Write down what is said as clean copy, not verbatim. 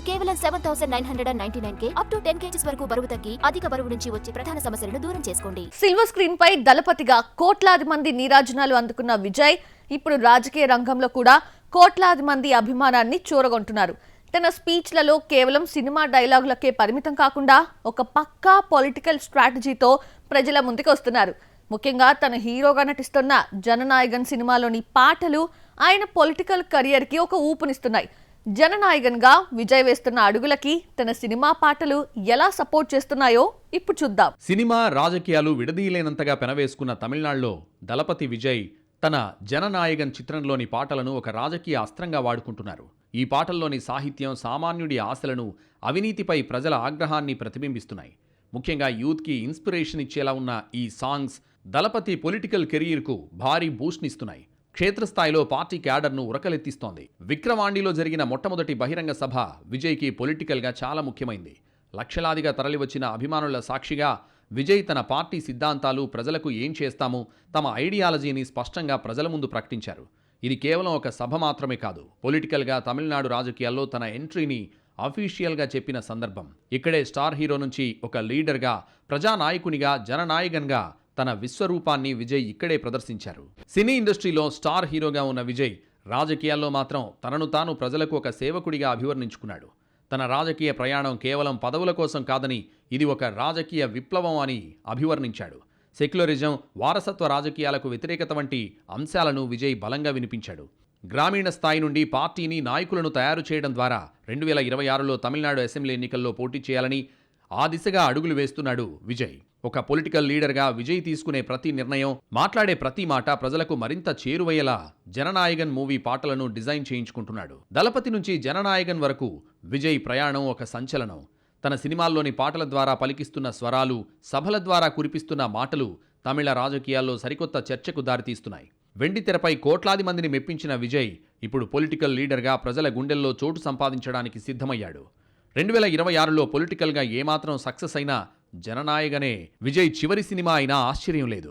కేవలం 7,999K up to 10 kgs వరకు బరువు తగ్గి అధిక బరువు నుంచి వచ్చే ప్రధాన సమస్యలను దూరం చేసుకోండి. సిల్వర్ స్క్రీన్ పై దళపతిగా కోట్లాది మంది నీరాజనాలు అందుకున్న విజయ్ ఇప్పుడు రాజకీయ రంగంలో కూడా కోట్లాది మంది అభిమానాన్ని చూరగొంటున్నారు. తన స్పీచ్లలో కేవలం సినిమా డైలాగులకే పరిమితం కాకుండా ఒక పక్కా పొలిటికల్ స్ట్రాటజీతో ప్రజల ముందుకు వస్తున్నారు. ముఖ్యంగా తన హీరోగా నటిస్తున్న జననాయగన్ సినిమాలోని పాటలు ఆయన పొలిటికల్ కెరియర్కి ఒక ఊపునిస్తున్నాయి. జననాయగన్గా విజయ్ వేస్తున్న అడుగులకి తన సినిమా పాటలు ఎలా సపోర్ట్ చేస్తున్నాయో ఇప్పుడు చూద్దాం. సినిమా రాజకీయాలు విడదీయలేనంతగా పెనవేసుకున్న తమిళనాడులో దళపతి విజయ్ తన జననాయగన్ చిత్రంలోని పాటలను ఒక రాజకీయ అస్త్రంగా వాడుకుంటున్నారు. ఈ పాటల్లోని సాహిత్యం సామాన్యుడి ఆశలను, అవినీతిపై ప్రజల ఆగ్రహాన్ని ప్రతిబింబిస్తున్నాయి. ముఖ్యంగా యూత్కి ఇన్స్పిరేషన్ ఇచ్చేలా ఉన్న ఈ సాంగ్స్ దళపతి పొలిటికల్ కెరీర్కు భారీ బూస్ట్నిస్తున్నాయి. క్షేత్రస్థాయిలో పార్టీ క్యాడర్ను ఉరకలెత్తిస్తోంది. విక్రవాండిలో జరిగిన మొట్టమొదటి బహిరంగ సభ విజయ్కి పొలిటికల్గా చాలా ముఖ్యమైంది. లక్షలాదిగా తరలివచ్చిన అభిమానుల సాక్షిగా విజయ్ తన పార్టీ సిద్ధాంతాలు, ప్రజలకు ఏం చేస్తాము, తమ ఐడియాలజీని స్పష్టంగా ప్రజల ముందు ప్రకటించారు. ఇది కేవలం ఒక సభ మాత్రమే కాదు, పొలిటికల్గా తమిళనాడు రాజకీయాల్లో తన ఎంట్రీని అఫీషియల్గా చెప్పిన సందర్భం. ఇక్కడే స్టార్ హీరో నుంచి ఒక లీడర్గా, ప్రజానాయకునిగా, జననాయకన్గా తన విశ్వరూపాన్ని విజయ్ ఇక్కడే ప్రదర్శించారు. సినీ ఇండస్ట్రీలో స్టార్ హీరోగా ఉన్న విజయ్ రాజకీయాల్లో మాత్రం తనను తాను ప్రజలకు ఒక సేవకుడిగా అభివర్ణించుకున్నాడు. తన రాజకీయ ప్రయాణం కేవలం పదవుల కోసం కాదని ఇది ఒక రాజకీయ విప్లవం అని అభివర్ణించాడు. సెక్యులరిజం, వారసత్వ రాజకీయాలకు వ్యతిరేకత వంటి అంశాలను విజయ్ బలంగా వినిపించాడు. గ్రామీణ స్థాయి నుండి పార్టీని, నాయకులను తయారు చేయడం ద్వారా 2026లో తమిళనాడు అసెంబ్లీ ఎన్నికల్లో పోటీ చేయాలని ఆ దిశగా అడుగులు వేస్తున్నాడు విజయ్. ఒక పొలిటికల్ లీడర్గా విజయ్ తీసుకునే ప్రతి నిర్ణయం, మాట్లాడే ప్రతి మాట ప్రజలకు మరింత చేరువయ్యేలా జననాయగన్ మూవీ పాటలను డిజైన్ చేయించుకుంటున్నాడు. దళపతి నుంచి జననాయగన్ వరకు విజయ్ ప్రయాణం ఒక సంచలనం. తన సినిమాల్లోని పాటల ద్వారా పలికిస్తున్న స్వరాలు, సభల ద్వారా కురిపిస్తున్న మాటలు తమిళ రాజకీయాల్లో సరికొత్త చర్చకు దారితీస్తున్నాయి. వెండితెరపై కోట్లాది మందిని మెప్పించిన విజయ్ ఇప్పుడు పొలిటికల్ లీడర్గా ప్రజల గుండెల్లో చోటు సంపాదించడానికి సిద్ధమయ్యాడు. 2026లో పొలిటికల్గా ఏమాత్రం సక్సెస్ అయినా జననాయగనే విజయ్ చివరి సినిమా అయినా ఆశ్చర్యం లేదు.